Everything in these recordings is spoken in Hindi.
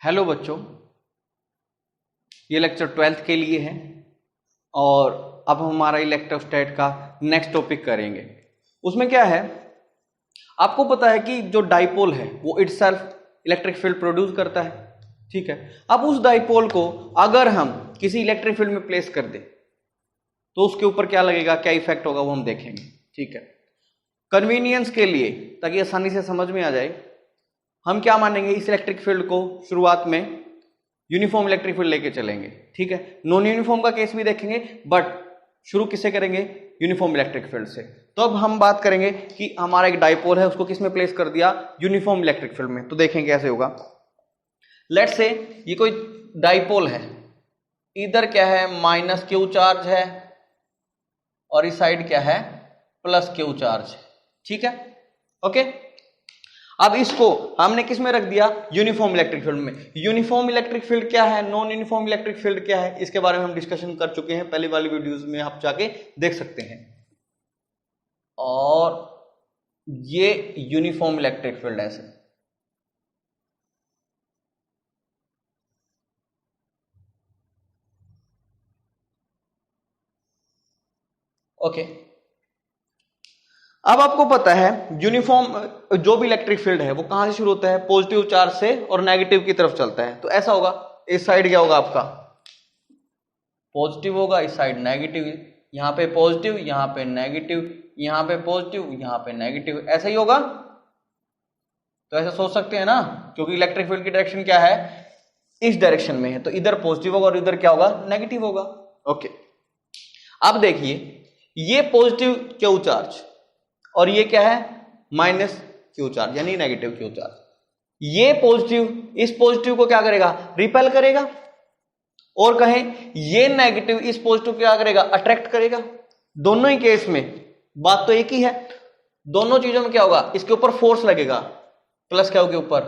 हेलो बच्चों, ये लेक्चर 12th के लिए है और अब हम हमारा इलेक्ट्रोस्टैट का नेक्स्ट टॉपिक करेंगे। उसमें क्या है, आपको पता है कि जो डाइपोल है वो इटसेल्फ इलेक्ट्रिक फील्ड प्रोड्यूस करता है, ठीक है। अब उस डाइपोल को अगर हम किसी इलेक्ट्रिक फील्ड में प्लेस कर दें तो उसके ऊपर क्या लगेगा, क्या इफेक्ट होगा, वो हम देखेंगे, ठीक है। कन्वीनियंस के लिए, ताकि आसानी से समझ में आ जाए, हम क्या मानेंगे, इस इलेक्ट्रिक फील्ड को शुरुआत में यूनिफॉर्म इलेक्ट्रिक फील्ड लेके चलेंगे, ठीक है। नॉन यूनिफॉर्म का केस भी देखेंगे, बट शुरू किससे करेंगे, यूनिफॉर्म इलेक्ट्रिक फील्ड से। तो अब हम बात करेंगे कि हमारा एक डाइपोल है, उसको किस में प्लेस कर दिया, यूनिफॉर्म इलेक्ट्रिक फील्ड में। तो देखेंगे कैसे होगा। लेट्स से ये कोई डाइपोल है, इधर क्या है, माइनस क्यू चार्ज है और इस साइड क्या है, प्लस क्यू चार्ज है, ठीक है, ओके। अब इसको हमने किस में रख दिया, यूनिफॉर्म इलेक्ट्रिक फील्ड में। यूनिफॉर्म इलेक्ट्रिक फील्ड क्या है, नॉन यूनिफॉर्म इलेक्ट्रिक फील्ड क्या है, इसके बारे में हम डिस्कशन कर चुके हैं पहले वाली वीडियोस में, आप जाके देख सकते हैं। और ये यूनिफॉर्म इलेक्ट्रिक फील्ड है ऐसे, ओके। अब आपको पता है यूनिफॉर्म जो भी इलेक्ट्रिक फील्ड है वो कहां से शुरू होता है, पॉजिटिव चार्ज से और नेगेटिव की तरफ चलता है। तो ऐसा होगा, इस साइड क्या होगा आपका, पॉजिटिव होगा, इस साइड नेगेटिव, यहां पे पॉजिटिव, यहां पे नेगेटिव, यहां पे पॉजिटिव, यहां पे नेगेटिव, ऐसा ही होगा। तो ऐसा सोच सकते हैं ना, क्योंकि इलेक्ट्रिक फील्ड की डायरेक्शन क्या है, इस डायरेक्शन में है, तो इधर पॉजिटिव होगा और इधर क्या होगा, नेगेटिव होगा, ओके। अब देखिए, ये पॉजिटिव क्यू चार्ज और ये क्या है, माइनस क्यू चार्ज यानी नेगेटिव क्यू चार्ज। ये पॉजिटिव इस पॉजिटिव को क्या करेगा, रिपेल करेगा, और कहें ये नेगेटिव इस पॉजिटिव को क्या करेगा, अट्रैक्ट करेगा। दोनों ही केस में बात तो एक ही है, दोनों चीजों में क्या होगा, इसके ऊपर फोर्स लगेगा, प्लस क्या के ऊपर,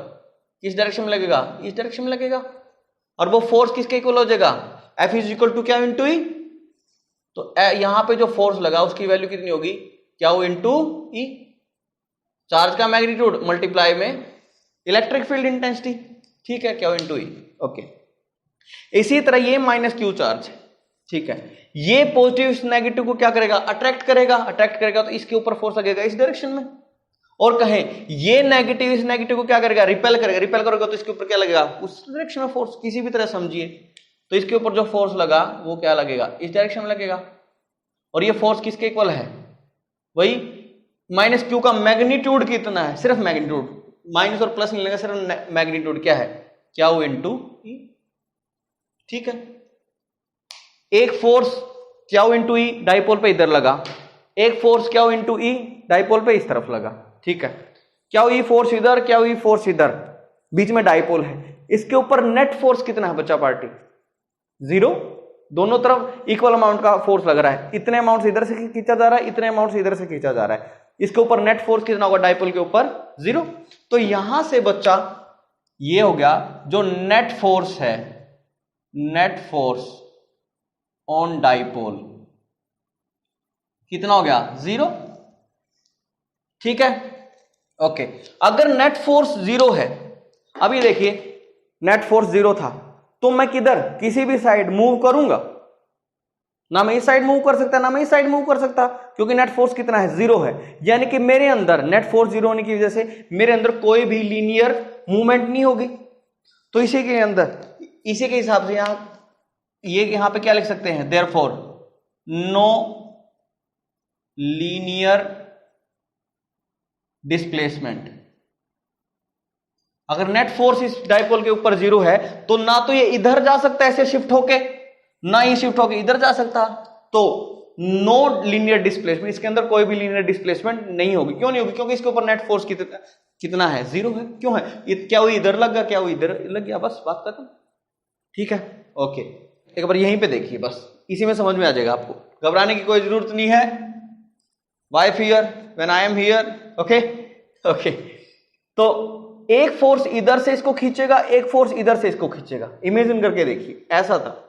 किस डायरेक्शन में लगेगा, इस डायरेक्शन में लगेगा। और वो फोर्स किसके इक्वल हो जाएगा, F इज इक्वल टू क्या, इंटू ई। तो यहां पे जो फोर्स लगा उसकी वैल्यू कितनी होगी, क्या हो, इंटू ई। चार्ज का मैग्नीट्यूड मल्टीप्लाई में इलेक्ट्रिक फील्ड इंटेंसिटी, ठीक है, क्या हो, इंटू ई, ओके। इसी तरह ये माइनस क्यू चार्ज है, ठीक है, ये पॉजिटिव इस नेगेटिव को क्या करेगा, अट्रैक्ट करेगा, अट्रैक्ट करेगा तो इसके ऊपर फोर्स लगेगा इस डायरेक्शन में। और कहें ये नेगेटिव इस नेगेटिव को क्या करेगा, रिपेल करेगा, रिपेल करेगा तो इसके ऊपर क्या लगेगा, उस डायरेक्शन में फोर्स, किसी भी तरह समझिए। तो इसके ऊपर जो फोर्स लगा वो क्या लगेगा, इस डायरेक्शन में लगेगा। और ये फोर्स किसके इक्वल है, वही माइनस क्यू का मैग्नीट्यूड कितना है, सिर्फ मैग्नीट्यूड, माइनस और प्लस नहीं लगेगा, सिर्फ मैग्नीट्यूड क्या है, क्या हो, इंटू ई, ठीक है। एक फोर्स क्या हो, इंटू ई, डाइपोल पे इधर लगा, एक फोर्स क्या हो, इंटू ई, डाइपोल पे इस तरफ लगा, ठीक है। क्या हो, ई फोर्स इधर, क्या हो, ई फोर्स इधर, बीच में डाइपोल है, इसके ऊपर नेट फोर्स कितना है बच्चा पार्टी, 0। दोनों तरफ इक्वल अमाउंट का फोर्स लग रहा है, इतने अमाउंट से इधर से खींचा जा रहा है, इतने अमाउंट से इधर से खींचा जा रहा है। इसके ऊपर नेट फोर्स कितना होगा, डाइपोल के ऊपर 0। तो यहां से बच्चा ये हो गया, जो नेट फोर्स है, नेट फोर्स ऑन डाइपोल कितना हो गया, 0, ठीक है, ओके। अगर नेट फोर्स 0 है, अभी देखिए नेट फोर्स 0 था, तो मैं किधर, किसी भी साइड मूव करूंगा ना, मैं इस साइड मूव कर सकता ना मैं इस साइड मूव कर सकता, क्योंकि नेट फोर्स कितना है, 0 है। यानी कि मेरे अंदर नेट फोर्स 0 होने की वजह से मेरे अंदर कोई भी लीनियर मूवमेंट नहीं होगी। तो इसी के अंदर, इसी के हिसाब से यहां पे क्या लिख सकते हैं, देयरफॉर नो लीनियर डिस्प्लेसमेंट। अगर नेट फोर्स इस डाइपोल के ऊपर 0 है, तो ना तो ये इधर जा सकता है ऐसे शिफ्ट होके, ना ही शिफ्ट होके इधर जा सकता। तो नो लीनियर डिस्प्लेसमेंट, इसके अंदर कोई भी लीनियर डिस्प्लेसमेंट नहीं होगी। क्यों नहीं होगी, क्योंकि इसके ऊपर नेट फोर्स कितना है, 0 है। क्यों है, क्या वो इधर लग गया, क्या वो इधर लग गया, बस बात खत्म, ठीक है, ओके। एक बार यहीं पे देखिए, बस इसी में समझ में आ जाएगा आपको, घबराने की कोई जरूरत नहीं है। Why fear when I am here, okay, okay. तो एक फोर्स इधर से इसको खींचेगा, एक फोर्स इधर से इसको खींचेगा। इमेजिन करके देखिए, ऐसा था,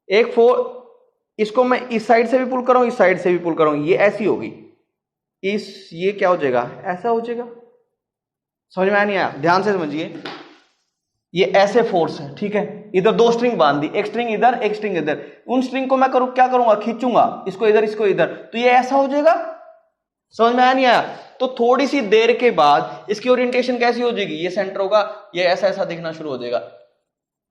एक फोर्स, इसको मैं इस साइड से भी पुल कर रहा हूं, इस साइड से भी पुल कर रहा हूं, ये ऐसी होगी, ये क्या हो जाएगा, ऐसा हो जाएगा। समझ में आया नहीं आया, ध्यान से समझिए। ये ऐसे फोर्स है, ठीक है, इधर दो स्ट्रिंग बांध दी, एक स्ट्रिंग इधर एक स्ट्रिंग इधर, उन स्ट्रिंग को मैं क्या करूंगा, खींचूंगा, इसको इधर इसको इधर, तो ये ऐसा हो जाएगा। समझ में आया नहीं आया? तो थोड़ी सी देर के बाद इसकी ओरिएंटेशन कैसी हो जाएगी, ये सेंटर होगा, ये ऐसा ऐसा दिखना शुरू हो जाएगा,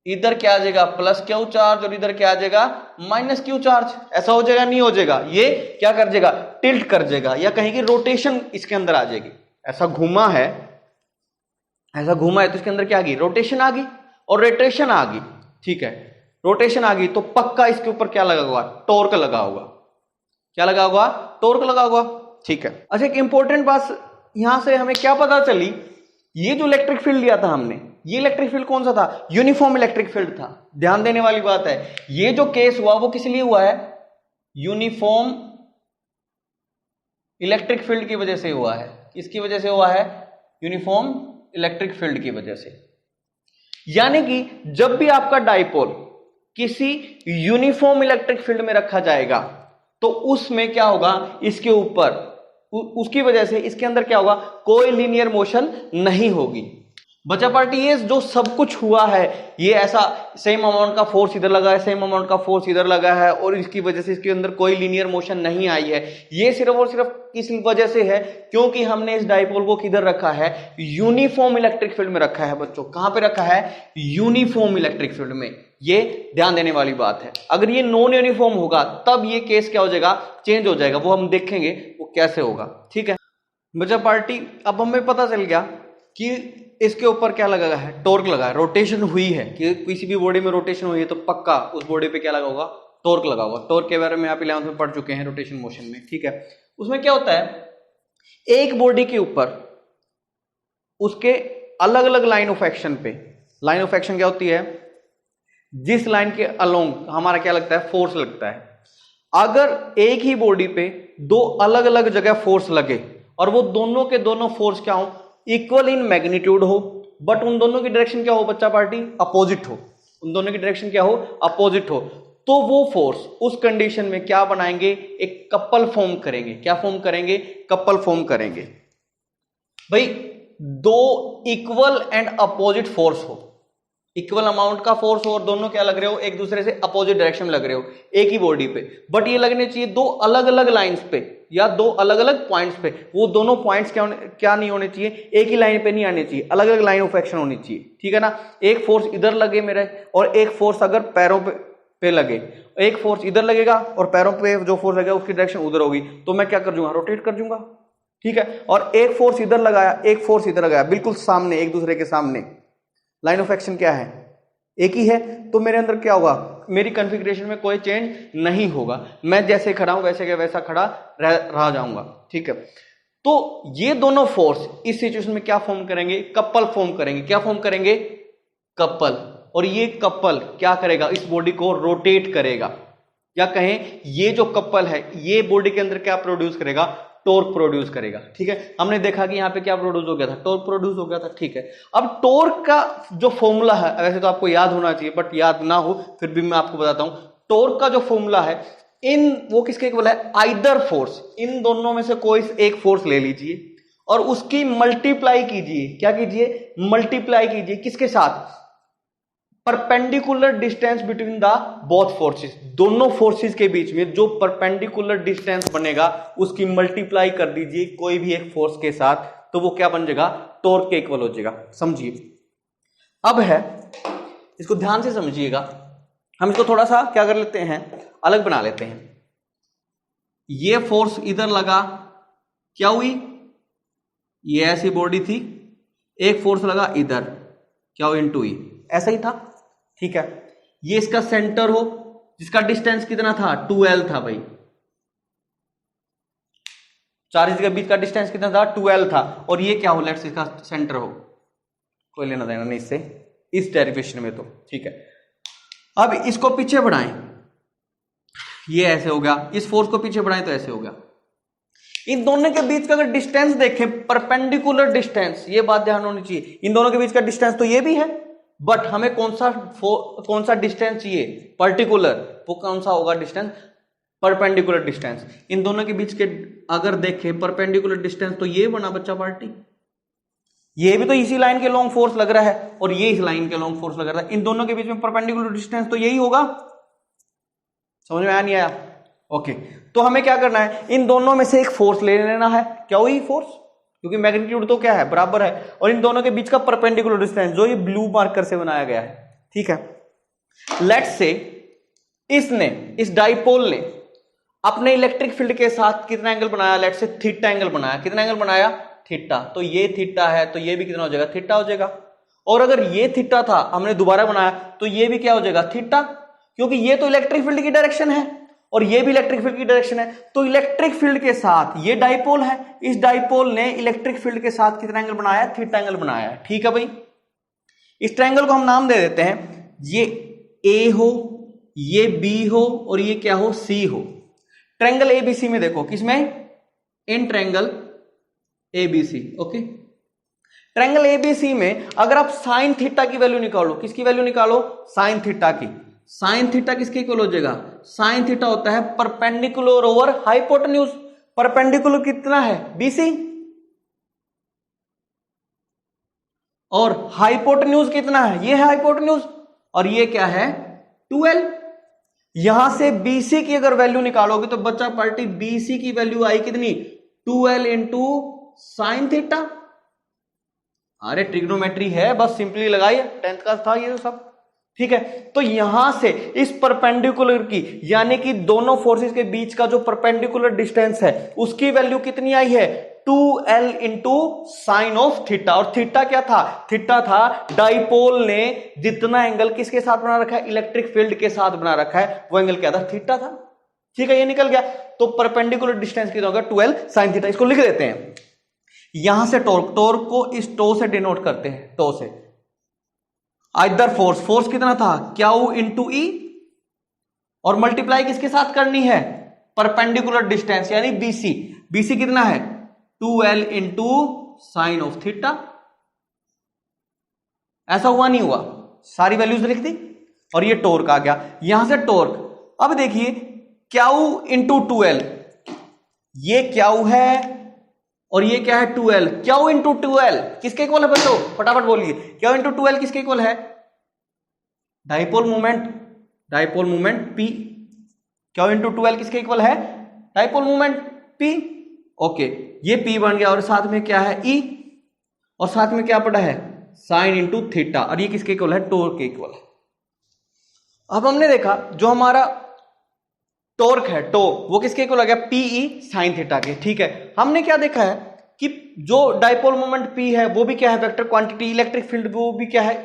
इधर क्या आ जाएगा प्लस क्यू चार्ज और इधर क्या आ जाएगा माइनस क्यू चार्ज। ऐसा हो जाएगा नहीं हो जाएगा? ये क्या कर जाएगा, टिल्ट कर जाएगा, या कहीं की रोटेशन इसके अंदर आ जाएगी। ऐसा घुमा है, ऐसा घुमा है तो इसके अंदर क्या आ गई, रोटेशन आ गई, और रोटेशन आ गई, ठीक है, रोटेशन आ गई तो पक्का इसके ऊपर क्या लगा हुआ, टॉर्क लगा होगा। क्या लगा हुआ, टॉर्क लगा हुआ, ठीक है। अच्छा एक इंपॉर्टेंट बात यहां से हमें क्या पता चली, ये जो इलेक्ट्रिक फील्ड लिया था हमने, ये इलेक्ट्रिक फील्ड कौन सा था, यूनिफॉर्म इलेक्ट्रिक फील्ड था। ध्यान देने वाली बात है, ये जो केस हुआ वो किस लिए हुआ है, यूनिफॉर्म इलेक्ट्रिक फील्ड की वजह से हुआ है। किसकी वजह से हुआ है, यूनिफॉर्म इलेक्ट्रिक फील्ड की वजह से। यानी कि जब भी आपका डाइपोल किसी यूनिफॉर्म इलेक्ट्रिक फील्ड में रखा जाएगा तो उसमें क्या होगा, इसके ऊपर उसकी वजह से इसके अंदर क्या होगा, कोई लीनियर मोशन नहीं होगी। बचा पार्टी ये जो सब कुछ हुआ है, ये ऐसा सेम अमाउंट का फोर्स इधर लगा है, सेम अमाउंट का फोर्स इधर लगा है, और इसकी वजह से इसके अंदर कोई लीनियर मोशन नहीं आई है। ये सिर्फ और सिर्फ किस वजह से है, क्योंकि हमने इस डाइपोल को किधर रखा है, यूनिफॉर्म इलेक्ट्रिक फील्ड में रखा है। बच्चों कहां पे रखा है, यूनिफॉर्म इलेक्ट्रिक फील्ड में। ये ध्यान देने वाली बात है। अगर ये नॉन यूनिफॉर्म होगा तब ये केस क्या हो जाएगा, चेंज हो जाएगा, वो हम देखेंगे वो कैसे होगा, ठीक है। बचा पार्टी अब हमें पता चल गया कि इसके ऊपर क्या लगा है, टॉर्क लगा है, रोटेशन हुई है, कि किसी भी बॉडी में रोटेशन हुई है तो पक्का उस बॉडी पे क्या लगा होगा, टॉर्क लगा होगा। टॉर्क के बारे में आप 11th में पढ़ चुके हैं रोटेशन मोशन में, ठीक है। उसमें क्या होता है, एक बॉडी के ऊपर उसके अलग अलग लाइन ऑफ एक्शन पे, लाइन ऑफ एक्शन क्या होती है, जिस लाइन के अलोंग हमारा क्या लगता है, फोर्स लगता है। अगर एक ही बॉडी पे दो अलग अलग जगह फोर्स लगे और वो दोनों के दोनों फोर्स क्या हो, इक्वल इन मैग्नीट्यूड हो, बट उन दोनों की डायरेक्शन क्या हो बच्चा पार्टी, अपोजिट हो, उन दोनों की डायरेक्शन क्या हो, अपोजिट हो, तो वो फोर्स उस कंडीशन में क्या बनाएंगे, एक कपल फॉर्म करेंगे। क्या फॉर्म करेंगे, कपल फॉर्म करेंगे। भाई दो इक्वल एंड अपोजिट फोर्स हो, इक्वल अमाउंट का फोर्स हो और दोनों क्या लग रहे हो, एक दूसरे से अपोजिट डायरेक्शन में लग रहे हो एक ही बॉडी पे, बट ये लगने चाहिए दो अलग अलग लाइंस पे या दो अलग अलग पॉइंट्स पे। वो दोनों पॉइंट्स क्या नहीं होने चाहिए, एक ही लाइन पे नहीं आने चाहिए, अलग अलग लाइन ऑफ एक्शन होनी चाहिए, ठीक है ना। एक फोर्स इधर लगे मेरे और एक फोर्स अगर पैरों पे लगे, एक फोर्स इधर लगेगा और पैरों पे जो फोर्स लगेगा उसकी डायरेक्शन उधर होगी, तो मैं क्या कर दूंगा, रोटेट कर दूंगा, ठीक है। और एक फोर्स इधर लगाया, एक फोर्स इधर लगाया, बिल्कुल सामने, एक दूसरे के सामने, लाइन ऑफ एक्शन क्या है, एक ही है, तो मेरे अंदर क्या होगा, मेरी कॉन्फ़िगरेशन में कोई चेंज नहीं होगा, मैं जैसे खड़ा हूं वैसे क्या वैसा खड़ा रह जाऊंगा, ठीक है। तो ये दोनों फोर्स इस सिचुएशन में क्या फॉर्म करेंगे, कपल फॉर्म करेंगे। क्या फॉर्म करेंगे, कपल। और ये कपल क्या करेगा, इस बॉडी को रोटेट करेगा, या कहें ये जो कपल है ये बॉडी के अंदर क्या प्रोड्यूस करेगा, टॉर्क प्रोड्यूस करेगा, ठीक है। हमने देखा कि यहाँ पे क्या प्रोड्यूस हो गया था, टॉर्क प्रोड्यूस हो गया था, ठीक है। अब टॉर्क का जो फॉर्मूला है, वैसे तो आपको याद होना चाहिए बट याद ना हो फिर भी मैं आपको बताता हूं। टॉर्क का जो फॉर्मूला है, वो किसके इक्वल है, आइदर फोर्स, इन दोनों में से कोई एक फोर्स ले लीजिए और उसकी मल्टीप्लाई कीजिए। क्या कीजिए, मल्टीप्लाई कीजिए किसके साथ, perpendicular distance between the both forces, दोनों फोर्सेस के बीच में जो परपेंडिकुलर डिस्टेंस बनेगा उसकी मल्टीप्लाई कर दीजिए कोई भी एक फोर्स के साथ, तो वो क्या बन जाएगा, टॉर्क के इक्वल हो जाएगा। समझिए अब है, इसको ध्यान से समझिएगा, हम इसको थोड़ा सा क्या कर लेते हैं, अलग बना लेते हैं। ये फोर्स इधर लगा, क्या हुई, ये ऐसी बॉडी थी, एक फोर्स लगा इधर, क्या हुई, इनटू ई, ऐसा ही था, ठीक है। ये इसका सेंटर हो जिसका डिस्टेंस कितना था, 2L था भाई, चार्ज के बीच का डिस्टेंस कितना था, 2L था। और ये क्या हो, लेट्स इसका सेंटर हो, कोई लेना देना नहीं इससे, इस डेरिवेशन में, तो ठीक है। अब इसको पीछे बढ़ाएं, ये ऐसे हो गया, इस फोर्स को पीछे बढ़ाएं तो ऐसे हो गया। इन दोनों के बीच का अगर डिस्टेंस देखें, परपेंडिकुलर डिस्टेंस, ये बात ध्यान होनी चाहिए, इन दोनों के बीच का डिस्टेंस तो ये भी है, बट हमें कौन सा डिस्टेंस चाहिए, पर्टिकुलर, वो कौन सा होगा डिस्टेंस, परपेंडिकुलर डिस्टेंस। इन दोनों के बीच के अगर देखें परपेंडिकुलर डिस्टेंस तो ये बना बच्चा पार्टी, ये भी तो इसी लाइन के लॉन्ग फोर्स लग रहा है और ये इस लाइन के लॉन्ग फोर्स लग रहा है, इन दोनों के बीच में परपेंडिकुलर डिस्टेंस तो यही होगा। समझ में आया नहीं आया? ओके, तो हमें क्या करना है, इन दोनों में से एक फोर्स ले लेना है। क्या हुई? फोर्स, क्योंकि मैग्नीट्यूड तो क्या है, बराबर है, और इन दोनों के बीच का परपेंडिकुलर डिस्टेंस जो ये ब्लू मार्कर से बनाया गया है। ठीक है, लेट्स से इसने, इस डाइपोल ने अपने इलेक्ट्रिक फील्ड के साथ कितना एंगल बनाया, लेट्स से थीटा एंगल बनाया। कितना एंगल बनाया? थीटा। तो ये थीटा है तो ये भी कितना हो जाएगा? थीटा हो जाएगा। और अगर ये थीटा था, हमने दोबारा बनाया, तो ये भी क्या हो जाएगा? थीटा, क्योंकि ये तो इलेक्ट्रिक फील्ड की डायरेक्शन है और ये भी इलेक्ट्रिक फील्ड की डायरेक्शन है। तो इलेक्ट्रिक फील्ड के साथ ये डाइपोल है, इस डाइपोल ने इलेक्ट्रिक फील्ड के साथ कितना एंगल बनाया? थीटा एंगल बनाया है। ठीक है भाई, इस ट्रायंगल को हम नाम दे देते हैं, ये ए हो, ये बी हो और ये क्या हो? सी हो। ट्रायंगल एबीसी में देखो, किसमें? In triangle ABC. Okay, triangle ABC में अगर आप साइन थीटा की वैल्यू निकालो, किसकी वैल्यू निकालो? साइन थीटा की। साइन थीटा किसके इक्वल हो जाएगा? साइन थीटा होता है परपेंडिकुलर ओवर हाइपोटेन्यूज। परपेंडिकुलर कितना है? बीसी, और हाइपोटेन्यूज कितना है? ये है हाइपोटेन्यूज, और ये क्या है? 2l। यहां से BC की अगर वैल्यू निकालोगे तो बच्चा पार्टी BC की वैल्यू आई कितनी? 2l into sine theta. अरे ट्रिग्नोमेट्री है, बस सिंपली लगाइए, 10th का था ये सब। ठीक है, तो यहां से इस परपेंडिकुलर की, यानी कि दोनों फोर्सेस के बीच का जो परपेंडिकुलर डिस्टेंस है उसकी वैल्यू कितनी आई है? 2l into sine of theta. और थीटा क्या था? थीटा था डाइपोल ने जितना एंगल किसके साथ बना रखा है? इलेक्ट्रिक फील्ड के साथ बना रखा है, वो एंगल क्या था? थीटा था। ठीक है, ये निकल गया। तो परपेंडिकुलर डिस्टेंस कितना होगा? 12 साइन थीटा। इसको लिख देते हैं। यहां से टॉर्क, टॉर्क को इस टो से डिनोट करते हैं, टो से। आइदर फोर्स, फोर्स कितना था? क्यू इंटू ई, और मल्टीप्लाई किसके साथ करनी है? परपेंडिकुलर डिस्टेंस यानी बीसी। बीसी कितना है? 2l into sine of theta. ऐसा हुआ नहीं हुआ? सारी वैल्यूज लिख दी और ये टॉर्क आ गया। यहां से टॉर्क, अब देखिए क्यू इंटू 2l, ये क्यू है और ये क्या है? 2l। क्यू इंटू 2l किसके इक्वल है बच्चों? फटाफट बोलिए, क्यू इंटू 2l किसके इक्वल है? Dipole moment, dipole moment P। Q into 2l किसके इक्वल है? Dipole moment P। ओके, ये P बन गया, और साथ में क्या है? E, और साथ में क्या पड़ा है? साइन इंटू थीटा, और ये किसके इक्वल है? टॉर्क के इक्वल है। अब हमने देखा जो हमारा टॉर्क है, टो, वो किसके इक्वल आ गया? PE साइन थीटा के। ठीक है, हमने क्या देखा है कि जो डाइपोल मोमेंट P है वो भी क्या है? Vector quantity. इलेक्ट्रिक फील्ड वो भी क्या है?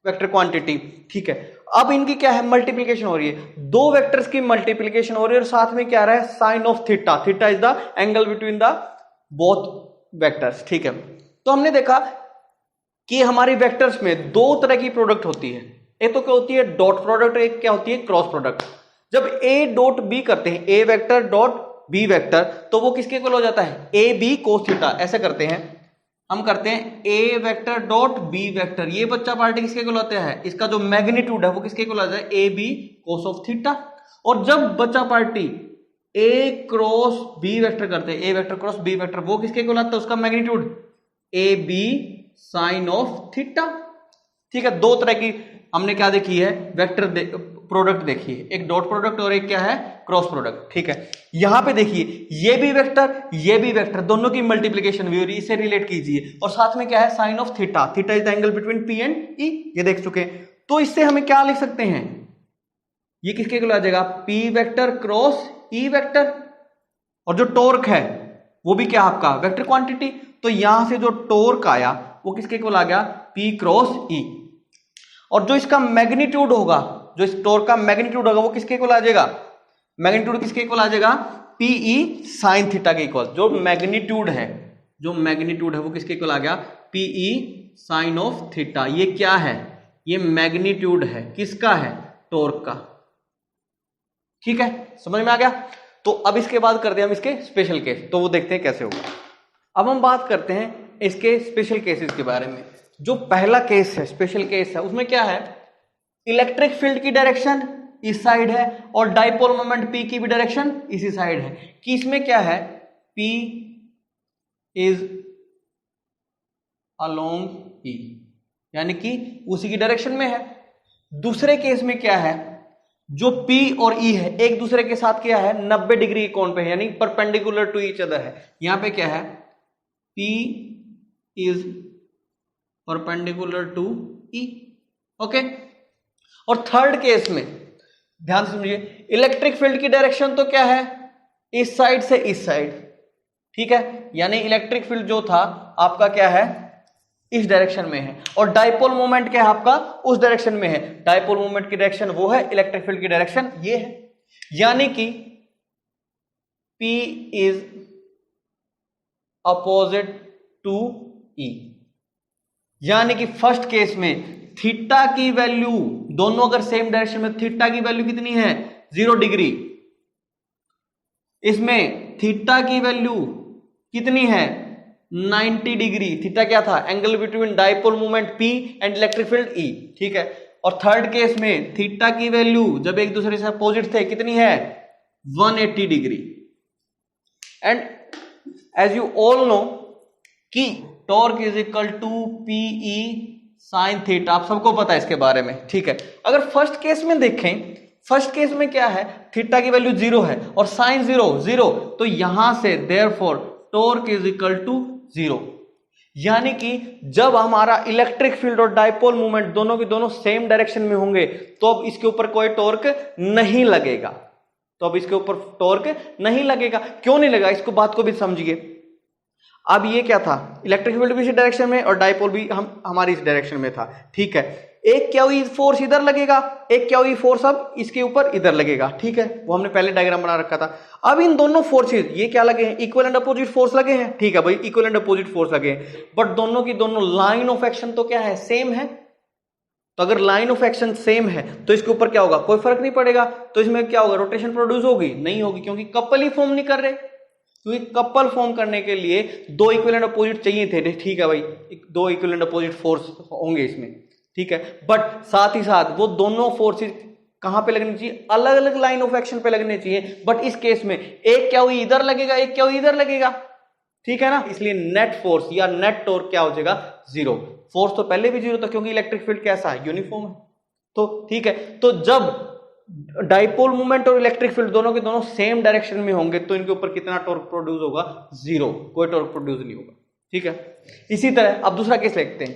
Vector quantity. ठीक है, अब इनकी क्या है? मल्टीप्लिकेशन हो रही है, दो वेक्टर्स की मल्टीप्लिकेशन हो रही है, और साथ में क्या रहा है? Sine of theta. Theta is the angle between the both vectors. ठीक है, तो हमने देखा कि हमारी वेक्टर्स में दो तरह की प्रोडक्ट होती है। एक तो क्या होती है? डॉट प्रोडक्ट, एक क्या होती है? Cross product. जब A डॉट B करते हैं, A vector dot B vector, तो वो किसके इक्वल हो जाता है? AB cos theta. ऐसे करते हैं, हम करते हैं A vector dot B vector, ये बच्चा पार्टी किसके इक्वल होता है? इसका जो मैग्नीट्यूड है वो किसके इक्वल होता है? AB cos of theta. और जब बच्चा party A cross B vector करते हैं, A vector cross B vector, वो किसके इक्वल आता है? उसका magnitude AB sine of theta. ठीक है, दो तरह की हमने क्या देखी है? वेक्टर प्रोडक्ट देखी है, एक डॉट प्रोडक्ट और एक क्या है? Cross product. ठीक है, यहां पे देखिए ये भी वेक्टर, ये भी वेक्टर, दोनों की मल्टीप्लिकेशन भी हो रही है, इसे रिलेट कीजिए, और साथ में क्या है? Sine of theta. Theta is the angle between P and E, ये देख चुके हैं। तो इससे हमें क्या लिख सकते हैं? ये किसके इक्वल आ जाएगा? P vector cross E vector, और जो टॉर्क है वो भी क्या आपका? Vector quantity. तो यहां से जो टॉर्क आया वो किसके इक्वल आ गया? P cross E। और जो इसका मैग्नीट्यूड होगा, जो इस टॉर्क का मैग्नीट्यूड होगा, वो किसके इक्वल आ जाएगा? मैग्नीट्यूड किसके इक्वल आ जाएगा? PE साइन थीटा के इक्वल। जो मैग्नीट्यूड है, जो मैग्नीट्यूड है वो किसके इक्वल आ गया? PE sine of theta. ये क्या है? ये मैग्नीट्यूड है, किसका है? टॉर्क का। ठीक है, समझ में आ गया? तो अब इसके बाद करते हैं हम इसके स्पेशल केस, तो वो देखते हैं कैसे होगा। अब हम बात करते हैं इसके स्पेशल केसेस के बारे में। जो पहला केस है, स्पेशल केस है, उसमें क्या है? इलेक्ट्रिक फील्ड की डायरेक्शन इस साइड है और डाइपोल मोमेंट P की भी डायरेक्शन इसी साइड है। कि इसमें क्या है? P इज अलोंग ई, यानी कि उसी की डायरेक्शन में है। दूसरे केस में क्या है, जो P और E है एक दूसरे के साथ क्या है 90 डिग्री के कोण पे है, यानी परपेंडिकुलर टू ईच अदर है। यहां पे क्या है P is perpendicular to E, okay. और थर्ड केस में ध्यान से समझिए, इलेक्ट्रिक फील्ड की डायरेक्शन तो क्या है इस साइड से इस साइड, ठीक है, यानी इलेक्ट्रिक फील्ड जो था आपका क्या है इस डायरेक्शन में है, और डाइपोल मोमेंट क्या है आपका उस डायरेक्शन में है। डाइपोल मोमेंट की डायरेक्शन वो है, इलेक्ट्रिक फील्ड की डायरेक्शन ये है, यानी कि P is opposite to E, यानी कि फर्स्ट केस में थीटा की वैल्यू दोनों अगर सेम डायरेक्शन में, थीटा की वैल्यू कितनी है 0 डिग्री, इसमें थीटा की वैल्यू कितनी है 90 डिग्री। थीटा क्या था angle between dipole moment P and electric field E, ठीक है। और थर्ड केस में थीटा की वैल्यू जब एक दूसरे से अपोजिट थे कितनी है 180 degree. And as you all know कि torque is equal to PE sine theta, आप सबको पता है इसके बारे में, ठीक है। अगर फर्स्ट केस में देखें, फर्स्ट केस में क्या है थीटा की वैल्यू 0 है और साइन 0, तो यहां से therefore torque is equal to 0, यानी कि जब हमारा इलेक्ट्रिक फील्ड और डाइपोल मूवमेंट दोनों के दोनों सेम डायरेक्शन में होंगे तो अब इसके ऊपर कोई टॉर्क नहीं लगेगा, तो अब इसके ऊपर टॉर्क नहीं लगेगा। क्यों नहीं लगा, इसको बात को भी समझिए। अब ये क्या था इलेक्ट्रिक फील्ड भी इस डायरेक्शन में और डाइपोल भी हमारी इस डायरेक्शन में था, ठीक है। एक क्या हुई फोर्स इधर लगेगा, एक क्या हुई फोर्स अब इसके ऊपर इधर लगेगा, ठीक है, वो हमने पहले डायग्राम बना रखा था। अब इन दोनों फोर्सेस ये क्या लगे हैं इक्वल एंड अपोजिट फोर्स लगे हैं, ठीक है भाई इक्वल एंड अपोजिट फोर्स लगे हैं, बट दोनों की दोनों लाइन ऑफ एक्शन तो क्या है सेम है। तो अगर लाइन ऑफ एक्शन सेम है तो इसके ऊपर क्या होगा कोई फर्क नहीं पड़ेगा, तो इसमें क्या होगा रोटेशन प्रोड्यूस होगी नहीं होगी, क्योंकि कपल ही फॉर्म नहीं कर रहे, क्योंकि कपल फॉर्म करने के लिए दो इक्विवेलेंट अपोजिट चाहिए थे, ठीक है भाई दो इक्विवेलेंट अपोजिट फोर्स होंगे इसमें, ठीक है। बट साथ ही साथ वो दोनों फोर्सेस कहां पे लगनी चाहिए अलग अलग लाइन ऑफ एक्शन पे लगने चाहिए, बट इस केस में एक क्या हुई इधर लगेगा एक क्या हुई इधर लगेगा, ठीक है ना। इसलिए नेट फोर्स या नेट टॉर्क क्या हो जाएगा 0। फोर्स तो पहले भी 0 था क्योंकि इलेक्ट्रिक फील्ड कैसा है यूनिफॉर्म है, तो ठीक है। तो जब डाइपोल मूवमेंट और इलेक्ट्रिक फील्ड दोनों के दोनों सेम डायरेक्शन में होंगे तो इनके ऊपर कितना टॉर्क प्रोड्यूस होगा 0, कोई टॉर्क प्रोड्यूस नहीं होगा, ठीक है। इसी तरह अब दूसरा केस देखते हैं।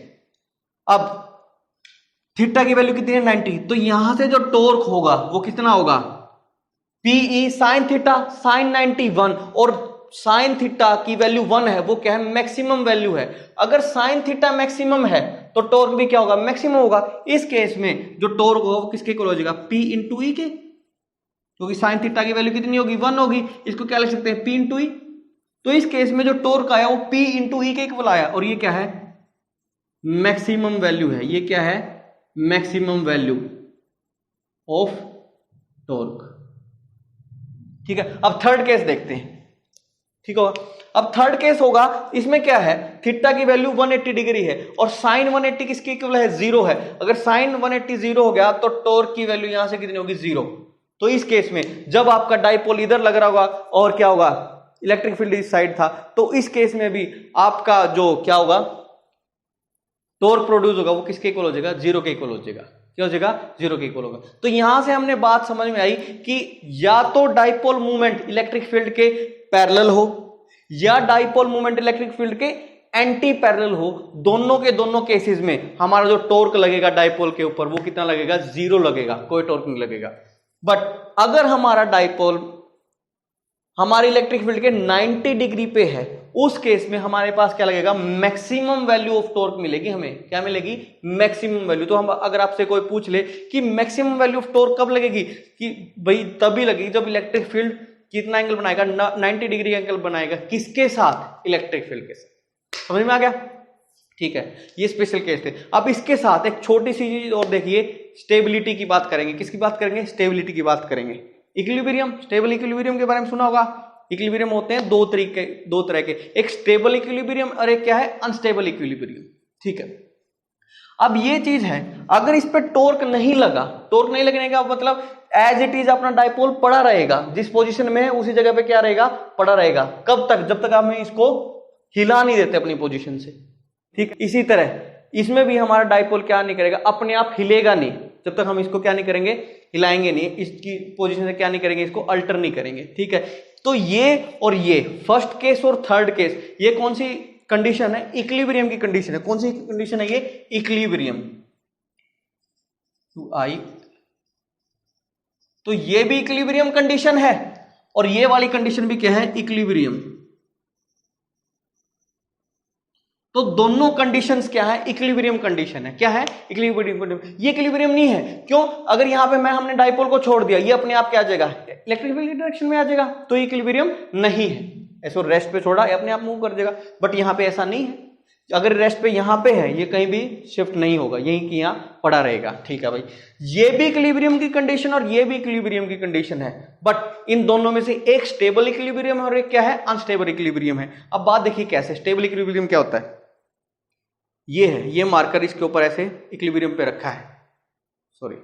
अब थीटा की वैल्यू कितनी है 90, तो यहां से जो टॉर्क होगा वो कितना होगा PE साइन थीटा साइन 91, और साइन थीटा की वैल्यू 1 है, वो क्या है मैक्सिमम वैल्यू है। अगर साइन थीटा मैक्सिमम है तो टॉर्क भी क्या होगा मैक्सिमम होगा। इस केस में जो टॉर्क होगा वो किसके इक्वल हो जाएगा P इंटू ई के, क्योंकि साइन थीटा की वैल्यू कितनी होगी 1 होगी, इसको क्या लिख सकते हैं P इंटू ई। तो इस केस में जो टॉर्क आया वो P इंटू ई के इक्वल आया, और ये क्या है मैक्सिमम वैल्यू है, ये क्या है मैक्सिमम वैल्यू ऑफ टॉर्क, ठीक है। अब थर्ड केस देखते हैं, ठीक होगा। अब थर्ड केस होगा, इसमें क्या है थीटा की वैल्यू 180 डिग्री है और साइन 180 किसके इक्वल है 0 है। अगर साइन 180 0 हो गया तो टॉर्क की वैल्यू यहां से कितनी होगी 0। तो इस केस में जब आपका डाइपोल इधर लग रहा होगा और क्या होगा इलेक्ट्रिक फील्ड इस साइड था, तो इस केस में भी आपका जो क्या होगा टॉर्क प्रोड्यूस होगा वो किसके इक्वल हो जाएगा 0 के इक्वल हो जाएगा, क्या हो जाएगा 0 के इक्वल होगा। तो यहां से हमने बात समझ में आई कि या तो डाइपोल मूवमेंट इलेक्ट्रिक फील्ड के पैरेलल हो या डाइपोल मूवमेंट इलेक्ट्रिक फील्ड के एंटी पैरेलल हो, दोनों के दोनों केसेस में हमारा जो टॉर्क लगेगा डाइपोल के ऊपर वो कितना लगेगा 0 लगेगा, कोई टॉर्क नहीं लगेगा। बट अगर हमारा डाइपोल हमारे इलेक्ट्रिक फील्ड के 90 डिग्री पे है, उस केस में हमारे पास क्या लगेगा मैक्सिमम वैल्यू ऑफ टॉर्क मिलेगी, हमें क्या मिलेगी मैक्सिमम वैल्यू। तो हम अगर आपसे कोई पूछ ले कि मैक्सिमम वैल्यू ऑफ टॉर्क कब लगेगी, कि भाई तभी लगेगी जब इलेक्ट्रिक फील्ड कितना एंगल बनाएगा 90 डिग्री एंगल बनाएगा, किसके साथ इलेक्ट्रिक फील्ड के साथ। समझ में आ गया, ठीक है। ये स्पेशल केस थे। अब इसके साथ एक छोटी सी चीज और देखिए, स्टेबिलिटी की बात करेंगे। किसकी बात करेंगे स्टेबिलिटी की बात करेंगे। इक्विलिब्रियम, स्टेबल इक्विलिब्रियम के बारे में सुना होगा। इक्विलिब्रियम होते हैं दो तरह के, एक स्टेबल इक्विलिब्रियम और एक क्या है अनस्टेबल इक्विलिब्रियम, ठीक है। अब ये चीज है, अगर इस पे टॉर्क नहीं लगा, टॉर्क नहीं लगने का मतलब एज इट इज अपना डाइपोल पड़ा रहेगा, जिस पोजीशन में है उसी जगह पे क्या रहेगा पड़ा रहेगा। कब तक, जब तक हम इसको हिला नहीं देते अपनी पोजीशन से, ठीक, इसी तरह इसमें भी हमारा डाइपोल क्या नहीं करेगा, अपने आप हिलेगा नहीं जब तक हम इसको क्या नहीं करेंगे, हिलाएंगे नहीं, इसकी पोजीशन से क्या नहीं करेंगे, इसको अल्टर नहीं करेंगे। ठीक है, तो ये और ये फर्स्ट केस और थर्ड केस, ये कौन सी कंडीशन है, इक्विलिब्रियम की कंडीशन है। कौन सी कंडीशन है ये, इक्विलिब्रियम। तो ये भी इक्विलिब्रियम कंडीशन है और ये वाली कंडीशन भी क्या है, इक्विलिब्रियम। तो दोनों कंडीशंस क्या है, इक्विलिब्रियम कंडीशन है। क्या है, इक्विलिब्रियम कंडीशन। ये इक्विलिब्रियम नहीं है, क्यों, अगर यहां पे हमने डाइपोल को छोड़ दिया, ये अपने आप क्या आ जाएगा, इलेक्ट्रिक फील्ड की डायरेक्शन में आ जाएगा, तो इक्विलिब्रियम नहीं है। ऐसे रेस्ट पे छोड़ा, ये अपने आप मूव कर जाएगा, बट यहां पे ऐसा नहीं है। अगर रेस्ट पे यहां पे है, ये कहीं भी शिफ्ट नहीं होगा, यहीं की यहां पड़ा रहेगा। ठीक है भाई, ये भी इक्विलिब्रियम की कंडीशन और ये भी इक्विलिब्रियम की कंडीशन है, बट इन दोनों में से एक स्टेबल इक्विलिब्रियम है और एक क्या है, अनस्टेबल इक्विलिब्रियम है। अब बात देखिए कैसे, स्टेबल इक्विलिब्रियम क्या होता है, ये है, ये मार्कर इसके ऊपर ऐसे इक्विलिब्रियम पे रखा है, सॉरी,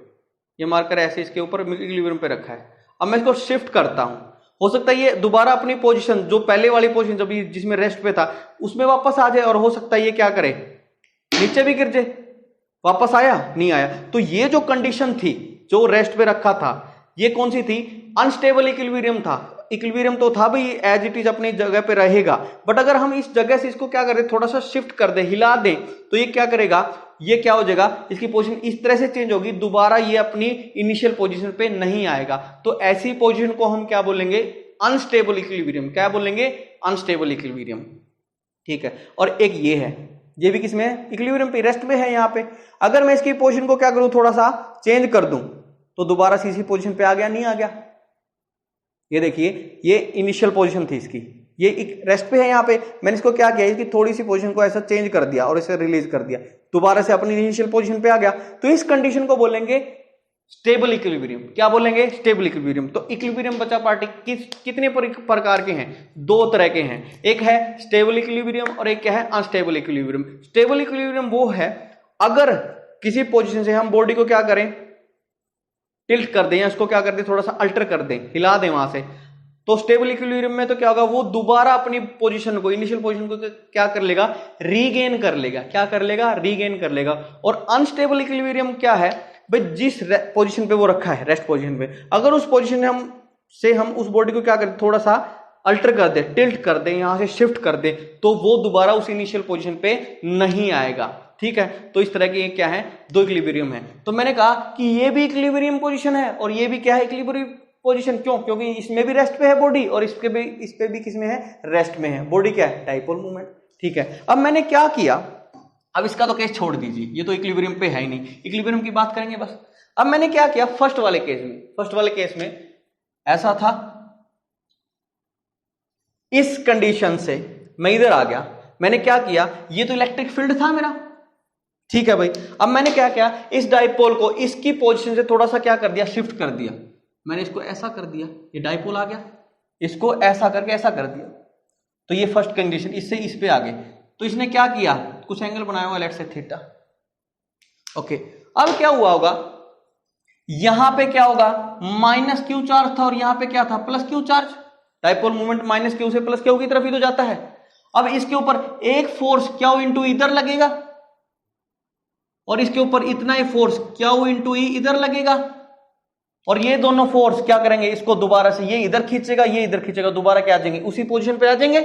ये मार्कर ऐसे इसके ऊपर इक्विलिब्रियम पे रखा है। अब मैं इसको शिफ्ट करता हूं, हो सकता है ये दोबारा अपनी पोजीशन, जो पहले वाली पोजीशन जब जिसमें रेस्ट पे था उसमें वापस आ जाए, और हो सकता है ये क्या करे, नीचे भी गिर जाए। वापस आया, नहीं आया। तो ये जो कंडीशन थी जो रेस्ट पे रखा था, ये कौन सी थी, अनस्टेबल इक्विलिब्रियम था। इक्विलिब्रियम तो था भाई, एज इट इज अपनी जगह पे रहेगा, बट अगर हम इस जगह से इसको क्या करें, थोड़ा सा शिफ्ट कर दे, हिला दें, तो ये क्या करेगा, ये क्या हो जाएगा, इसकी पोजीशन इस तरह से चेंज होगी, दोबारा ये अपनी इनिशियल पोजीशन पे नहीं आएगा। तो ऐसी पोजीशन को हम क्या बोलेंगे, अनस्टेबल इक्विलिब्रियम। क्या बोलेंगे, अनस्टेबल इक्विलिब्रियम। ठीक है, और एक ये है, ये भी किसमें है, इक्विलिब्रियम पे, रेस्ट में है यहाँ पे। अगर मैं इसकी पोजीशन को क्या करूं, थोड़ा सा चेंज कर दूं, तो दोबारा इसी पोजीशन पे आ गया, नहीं आ गया। ये देखिए, ये इनिशियल पोजीशन थी इसकी, ये एक रेस्ट पे है यहाँ पे, मैंने इसको क्या किया, इसकी थोड़ी सी पोजीशन को ऐसा चेंज कर दिया और इसे रिलीज कर दिया, दोबारा से अपनी इनिशियल पोजीशन पे आ गया। तो इस कंडीशन को बोलेंगे स्टेबल इक्विलिब्रियम। क्या बोलेंगे, स्टेबल इक्विलिब्रियम। तो इक्विलिब्रियम बचा पार्टी कितने प्रकार के हैं, दो तरह के हैं, एक है स्टेबल इक्विलिब्रियम और एक क्या है, अनस्टेबल इक्विलिब्रियम। स्टेबल इक्विलिब्रियम वो है अगर किसी पोजीशन से हम बॉडी को क्या करें, टिल्ट कर दें, या इसको क्या कर दें, थोड़ा सा अल्टर कर दें, हिला दें वहां से, तो स्टेबल इक्विलिब्रियम में तो क्या होगा, वो दोबारा अपनी पोजीशन को, इनिशियल पोजीशन को क्या कर लेगा, रीगेन कर लेगा। क्या कर लेगा, रीगेन कर लेगा। और अनस्टेबल इक्विलिब्रियम क्या है भाई, जिस पोजीशन पे वो रखा है, रेस्ट पोजीशन पे, अगर उस पोजीशन हम उस बॉडी को क्या करें, थोड़ा सा अल्टर कर दे, टिल्ट कर दे, यहां से शिफ्ट कर दे, तो वो दोबारा उस इनिशियल पोजीशन पे नहीं आएगा। ठीक है, तो इस तरह की क्या है, दो इक्विलिब्रियम है। तो मैंने कहा कि ये भी इक्विलिब्रियम पोजीशन है और ये भी क्या है, इक्विलिब्रियम पोजीशन। क्यों, क्योंकि इसमें भी रेस्ट पे है बॉडी और इस पे भी किसमें है, रेस्ट में है। बॉडी क्या है, डाइपोल मूवमेंट। ठीक है, अब मैंने क्या किया, अब इसका तो केस छोड़ दीजिए, ये तो इक्विलिब्रियम पे है ही नहीं, इक्विलिब्रियम की बात करेंगे बस। अब मैंने क्या किया, फर्स्ट वाले केस में ऐसा था, इस कंडीशन से मैं इधर आ गया, मैंने क्या किया, ये तो इलेक्ट्रिक फील्ड था मेरा। ठीक है भाई, अब मैंने क्या किया, इस डाइपोल को इसकी पोजीशन से थोड़ा सा क्या कर दिया, शिफ्ट कर दिया। मैंने इसको ऐसा कर दिया, ये डाइपोल आ गया, इसको ऐसा करके ऐसा कर दिया, तो ये फर्स्ट कंडीशन, इससे इस पे आ गए। तो इसने क्या किया, कुछ एंगल बनाया हुआ, लेट्स से थीटा। ओके, अब क्या हुआ होगा, यहां पे क्या होगा, माइनस क्यू चार्ज था और यहां पे क्या था, plus Q charge. Dipole movement minus Q से प्लस क्यू की तरफ ही तो जाता है। अब इसके ऊपर एक फोर्स क्यू इंटू इधर लगेगा और इसके ऊपर इतना ही फोर्स क्यू इंटू ई इधर लगेगा, और ये दोनों फोर्स क्या करेंगे, इसको दोबारा से ये इधर खींचेगा, ये इधर खींचेगा, दोबारा क्या आ जाएंगे, उसी पोजीशन पे आ जाएंगे।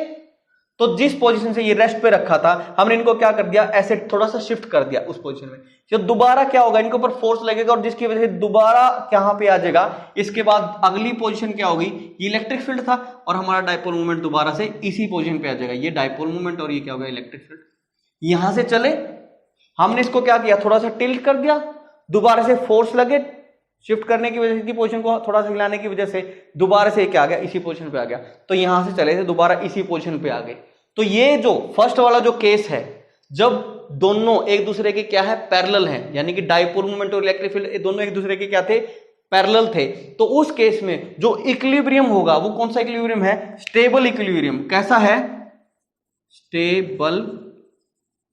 तो जिस पोजीशन से ये रेस्ट पे रखा था, हमने इनको क्या कर दिया, ऐसे थोड़ा सा शिफ्ट कर दिया उस पोजीशन में। तो दोबारा क्या होगा, इनके ऊपर फोर्स लगेगा और जिसकी वजह से दोबारा कहां पे आ जाएगा, इसके बाद अगली पोजीशन क्या होगी, ये इलेक्ट्रिक फील्ड था और हमारा डाइपोल मूवमेंट दोबारा से इसी पोजीशन पे आ जाएगा। ये डाइपोल मूवमेंट और ये क्या होगा, इलेक्ट्रिक फील्ड। यहां से चले, हमने इसको क्या किया, थोड़ा सा टिल्ट कर दिया, दोबारा से फोर्स लगे, शिफ्ट करने की वजह से पोजीशन को थोड़ा सा हिलाने की वजह से दोबारा से क्या आ गया, इसी पोजीशन पे आ गया। तो यहां से चले थे, दोबारा इसी पोजीशन पे आ गए। तो ये जो फर्स्ट वाला जो केस है, जब दोनों एक दूसरे के क्या है, पैरेलल हैं, यानी कि डाइपोल मूवमेंट और इलेक्ट्रिक फील्ड दोनों एक दूसरे के क्या थे, पैरेलल थे, तो उस केस में जो इक्विलिब्रियम होगा वो कौन सा इक्विलिब्रियम है, स्टेबल इक्विलिब्रियम। कैसा है, स्टेबल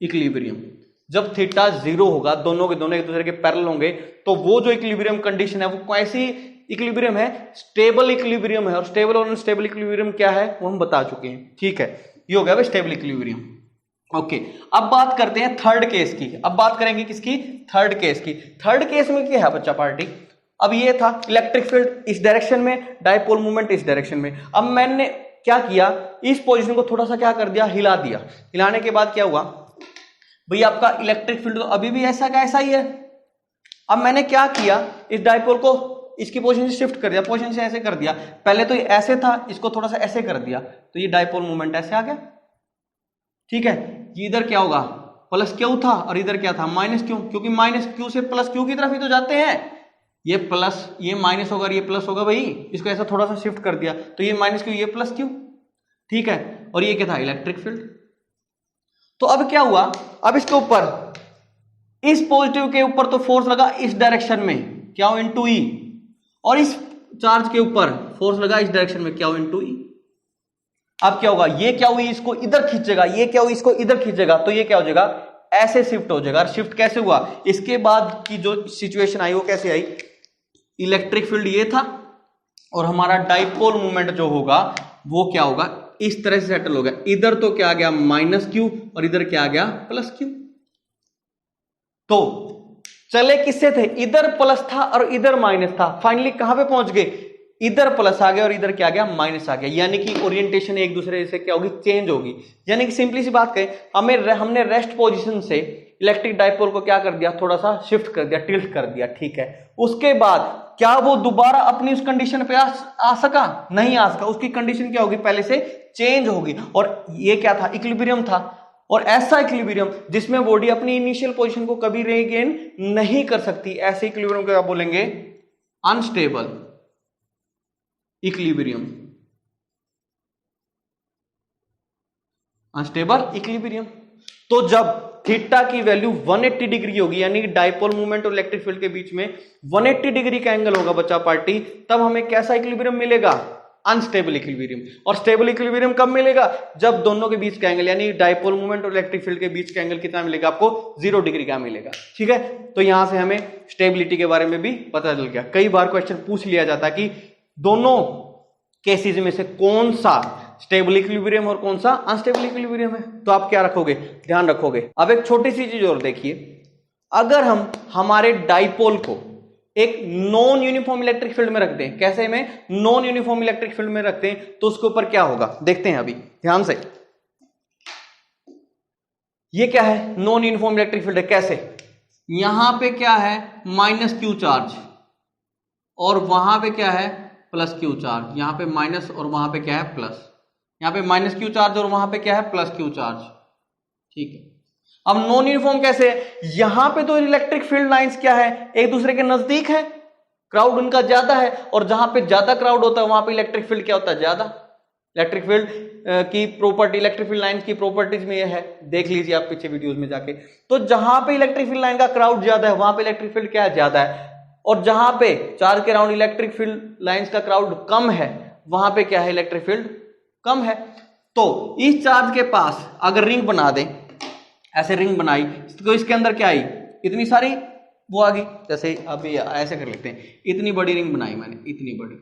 इक्विलिब्रियम। जब थीटा 0 होगा, दोनों के दोनों एक दूसरे के पैरेलल होंगे, तो वो जो इक्विलिब्रियम कंडीशन है वो कैसी इक्विलिब्रियम है, स्टेबल इक्विलिब्रियम है। और स्टेबल और अनस्टेबल इक्विलिब्रियम क्या है वो हम बता चुके हैं। ठीक है, ये हो गया भाई स्टेबल इक्विलिब्रियम। ओके अब बात करते हैं थर्ड केस की। अब बात करेंगे किसकी? थर्ड केस की। थर्ड केस में क्या है बच्चा पार्टी? अब ये था इलेक्ट्रिक फील्ड इस डायरेक्शन में, डायपोल मूवमेंट इस डायरेक्शन में। अब मैंने क्या किया, इस पोजीशन को थोड़ा सा क्या कर दिया, हिला दिया। हिलाने के बाद क्या हुआ भाई, आपका इलेक्ट्रिक फील्ड तो अभी भी ऐसा का ऐसा ही है। अब मैंने क्या किया, इस डायपोल को इसकी पोजीशन से शिफ्ट कर दिया, पोजीशन से ऐसे कर दिया। पहले तो ये ऐसे था, इसको थोड़ा सा ऐसे कर दिया, तो ये डायपोल मूवमेंट ऐसे आ गया। ठीक है, ये इधर क्या होगा, प्लस क्यू था, और इधर क्या था, माइनस क्यू, क्योंकि माइनस क्यू से प्लस क्यू की तरफ ही तो जाते हैं। ये प्लस ये माइनस होगा, ये प्लस होगा भाई। इसको ऐसा थोड़ा सा शिफ्ट कर दिया, तो ये माइनस क्यू, ये प्लस क्यू। ठीक है, और ये क्या था, इलेक्ट्रिक फील्ड। तो अब क्या हुआ, अब इसके ऊपर, इस पॉजिटिव के ऊपर तो फोर्स लगा इस डायरेक्शन में, क्या हो, इनटू ई, और इस चार्ज के ऊपर फोर्स लगा इस डायरेक्शन में, क्या हो, इनटू ई। अब क्या होगा, ये क्या हुई, इसको इधर खींचेगा, ये क्या हुई, इसको इधर खींचेगा, तो ये क्या हो जाएगा, ऐसे शिफ्ट हो जाएगा। शिफ्ट कैसे हुआ, इसके बाद की जो सिचुएशन आई वो कैसे आई, इलेक्ट्रिक फील्ड ये था, और हमारा डाइपोल मूवमेंट जो होगा वो क्या होगा, इस तरह से सेटल हो गया। इधर तो क्या आ गया, माइनस क्यू, और इधर क्या आ गया, प्लस क्यू। तो चले किससे थे, इधर प्लस था और इधर माइनस था, फाइनली कहां पे पहुंच गए, इधर प्लस आ गया और इधर क्या आ गया, माइनस आ गया। यानी कि ओरिएंटेशन एक दूसरे से क्या होगी, चेंज होगी। यानी कि सिंपली सी बात कहें, हमने रेस्ट पोजीशन से इलेक्ट्रिक डाइपोल को क्या कर दिया, थोड़ा सा शिफ्ट कर दिया, टिल्ट कर दिया। ठीक है, उसके बाद क्या वो दोबारा अपनी उस कंडीशन पे आ सका, नहीं आ सका। उसकी कंडीशन क्या होगी, पहले से चेंज होगी। और ये क्या था, इक्विलिब्रियम था, और ऐसा इक्विलिब्रियम जिसमें बॉडी अपनी इनिशियल पोजीशन को कभी रीगेन नहीं कर सकती, ऐसे इक्विलिब्रियम को क्या बोलेंगे, अनस्टेबल इक्विलिब्रियम। Unstable equilibrium. तो जब थीटा की वैल्यू 180 डिग्री होगी, यानी कि डाइपोल मूवमेंट और इलेक्ट्रिक फील्ड के बीच में 180 डिग्री का एंगल होगा बच्चा पार्टी, तब हमें कैसा इक्विलिब्रियम मिलेगा, अनस्टेबल इक्विलिब्रियम। और स्टेबल इक्विलिब्रियम कब मिलेगा, जब दोनों के बीच का एंगल, यानी डाइपोल मूवमेंट और इलेक्ट्रिक फील्ड के बीच का एंगल कितना मिलेगा, आपको 0 डिग्री का मिलेगा। ठीक है, तो यहां से हमें स्टेबिलिटी के बारे में भी पता चल गया। कई बार क्वेश्चन पूछ लिया जाता कि दोनों केसेस में से कौन सा स्टेबल इक्विलिब्रियम और कौन सा अनस्टेबल इक्विलिब्रियम है, तो आप क्या रखोगे, ध्यान रखोगे। अब एक छोटी सी चीज और देखिए, अगर हम हमारे डाइपोल को एक नॉन यूनिफॉर्म इलेक्ट्रिक फील्ड में रखते हैं, कैसे में, नॉन यूनिफॉर्म इलेक्ट्रिक फील्ड में रखते हैं, तो उसके ऊपर क्या होगा, देखते हैं अभी ध्यान से। ये क्या है, नॉन यूनिफॉर्म इलेक्ट्रिक फील्ड है, कैसे, यहां पे क्या है, माइनस क्यू चार्ज, और वहां पे क्या है, प्लस क्यू चार्ज। यहां पे माइनस और वहां पे क्या है, प्लस। यहां पे माइनस क्यू चार्ज और वहां पे क्या है, प्लस क्यू चार्ज। ठीक है, अब नॉन यूनिफॉर्म कैसे है, यहां पे तो इलेक्ट्रिक फील्ड लाइंस क्या है, एक दूसरे के नजदीक है, क्राउड उनका ज्यादा है, और जहां पे ज्यादा क्राउड होता है वहां पे इलेक्ट्रिक फील्ड क्या होता है, ज्यादा। इलेक्ट्रिक फील्ड की प्रॉपर्टी, इलेक्ट्रिक फील्ड लाइंस की प्रॉपर्टीज में यह है, देख लीजिए आप पीछे वीडियोस में जाके। तो जहां पे इलेक्ट्रिक फील्ड लाइन का क्राउड ज्यादा है वहां पे इलेक्ट्रिक फील्ड क्या है, ज्यादा है, और जहां पे चार्ज के राउंड इलेक्ट्रिक फील्ड लाइंस का क्राउड कम है वहां पे क्या है, इलेक्ट्रिक फील्ड कम है। तो इस चार्ज के पास अगर रिंग बना दें, ऐसे रिंग बनाई, तो इसके अंदर क्या आई, इतनी सारी वो आ गई, जैसे अभी ऐसे कर लेते हैं, इतनी बड़ी रिंग बनाई मैंने, इतनी बड़ी,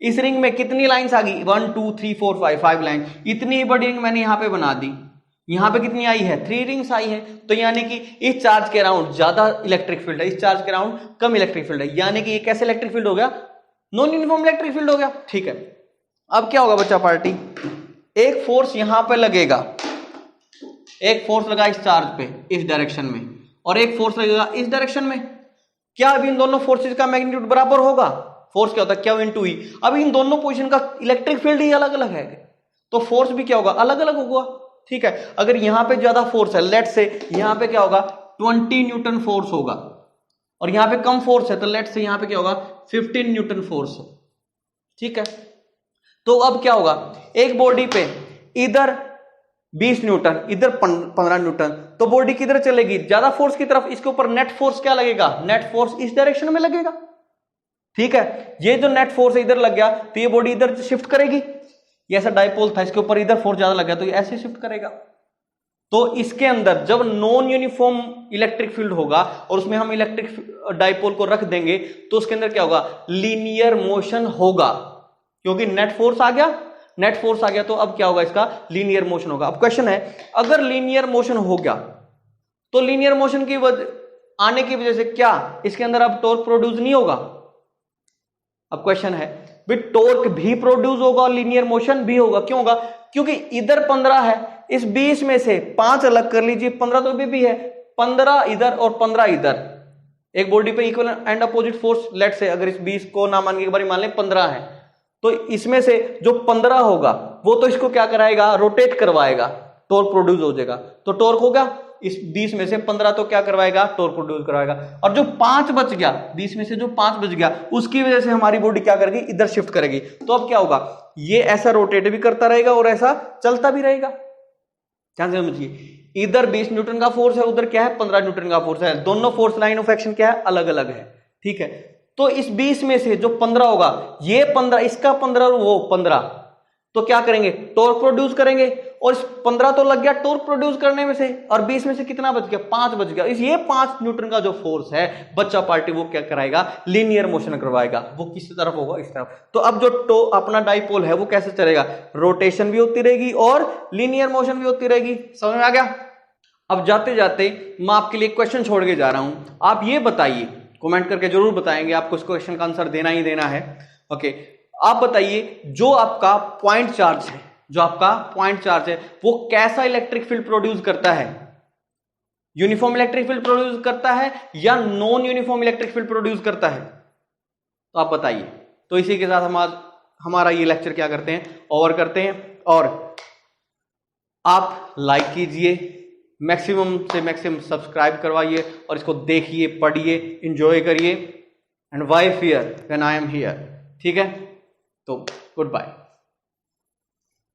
इस रिंग में कितनी लाइंस आ गई, 1 2 3 4 5 लाइन, इतनी बड़ी रिंग मैंने यहां पे बना दी। यहां पे कितनी आई है, 3 रिंग्स आई है। तो यानी कि इस चार्ज के अराउंड ज्यादा इलेक्ट्रिक फील्ड है, इस चार्ज के अराउंड कम इलेक्ट्रिक फील्ड है, यानी कि ये कैसे इलेक्ट्रिक फील्ड हो गया, नॉन यूनिफॉर्म इलेक्ट्रिक फील्ड हो गया। ठीक है, अब क्या होगा बच्चा पार्टी, एक फोर्स यहां पे लगेगा, एक फोर्स लगा इस चार्ज पे इस डायरेक्शन में, और एक फोर्स लगेगा इस डायरेक्शन में। क्या अब इन दोनों फोर्सेज का मैग्नीट्यूड बराबर होगा, फोर्स क्या होता है, क्या इनटू ई। अब इन दोनों पोजीशन का इलेक्ट्रिक फील्ड ही अलग अलग है, तो फोर्स भी क्या होगा, अलग अलग होगा। ठीक है, अगर यहां पे ज्यादा फोर्स है, लेट से यहां पे क्या होगा, 20 न्यूटन फोर्स होगा, और यहां पे कम फोर्स है, तो लेट से यहां पे क्या होगा, 15 न्यूटन फोर्स है। ठीक है, तो अब क्या होगा, एक बॉडी पे इधर 20 न्यूटन, इधर 15 न्यूटन, तो बॉडी किधर चलेगी, ज्यादा फोर्स की तरफ। इसके ऊपर नेट फोर्स क्या लगेगा, नेट फोर्स इस डायरेक्शन में लगेगा। ठीक है, ये जो नेट फोर्स इधर लग गया तो ये बॉडी इधर शिफ्ट करेगी। ये ऐसा डाइपोल था, इसके ऊपर इधर फोर्स ज्यादा लग गया तो ये ऐसे शिफ्ट करेगा। तो इसके अंदर जब नॉन यूनिफॉर्म इलेक्ट्रिक फील्ड होगा और उसमें हम इलेक्ट्रिक डाइपोल को रख देंगे, तो उसके अंदर क्या होगा, लीनियर मोशन होगा, क्योंकि नेट फोर्स आ गया, नेट फोर्स आ गया, तो अब क्या होगा, इसका लीनियर मोशन होगा। अब क्वेश्चन है, अगर लीनियर मोशन हो गया तो लीनियर मोशन की आने की वजह से क्या इसके अंदर अब टॉर्क प्रोड्यूस नहीं होगा? अब क्वेश्चन है भी टॉर्क भी प्रोड्यूस होगा और लीनियर मोशन भी होगा। क्यों होगा? क्योंकि इधर 15 है, इस 20 में से 5 अलग कर लीजिए, 15 तो भी है, 15 इधर और 15 इधर। एक बॉडी पे equal and opposite force, let say अगर इस 20 को ना मान के एक बार मान लें 15 है, तो इसमें से जो 15 होगा वो तो इसको क्या कराएगा, रोटेट करवाएगा, टॉर्क प्रोड्यूस हो जाएगा। तो टॉर्क हो गया, इस 20 में से 15 तो क्या करवाएगा, टॉर्क प्रोड्यूस करवाएगा। और जो 5 बच गया, 20 में से जो 5 बच गया, उसकी वजह से हमारी बॉडी क्या करेगी, इधर शिफ्ट करेगी। तो अब क्या होगा, ये ऐसा रोटेट भी करता रहेगा और ऐसा चलता भी रहेगा। ध्यान से समझिए, इधर 20 न्यूटन का फोर्स है, उधर क्या है, 15 न्यूटन का फोर्स है, दोनों फोर्स लाइन ऑफ एक्शन क्या है, अलग अलग है। ठीक है, तो इस 20 में से जो 15 होगा, ये 15, इसका 15 और वो 15, तो क्या करेंगे, टॉर्क प्रोड्यूस करेंगे। और इस 15 तो लग गया टॉर्क प्रोड्यूस करने में से, और 20 में से कितना बच गया, 5 बच गया। इस ये 5 न्यूटन का जो फोर्स है, बच्चा पार्टी वो क्या कराएगा, लीनियर मोशन करवाएगा। वो किस तरफ होगा, इस तरफ। तो अब जो अपना डाइपोल है वो कैसे चलेगा, रोटेशन भी होती रहेगी और लीनियर मोशन भी होती रहेगी। समझ में आ गया? अब जाते जाते मैं आपके लिए क्वेश्चन छोड़ के जा रहा हूं, आप ये बताइए, कमेंट करके जरूर बताएंगे, आपको इस क्वेश्चन का आंसर देना ही देना है। ओके, आप बताइए, जो आपका पॉइंट चार्ज है, जो आपका पॉइंट चार्ज है, वो कैसा इलेक्ट्रिक फील्ड प्रोड्यूस करता है? यूनिफॉर्म इलेक्ट्रिक फील्ड प्रोड्यूस करता है या non uniform electric field produce करता है? तो आप बताइए। तो इसी के साथ हम आज हमारा ये लेक्चर क्या करते हैं, ओवर करते हैं। और आप लाइक कीजिए, मैक्सिमम से मैक्सिमम सब्सक्राइब करवाइए और इसको देखिए, पढ़िए, इंजॉय करिए। And why fear when I am here. ठीक है, तो गुड बाय।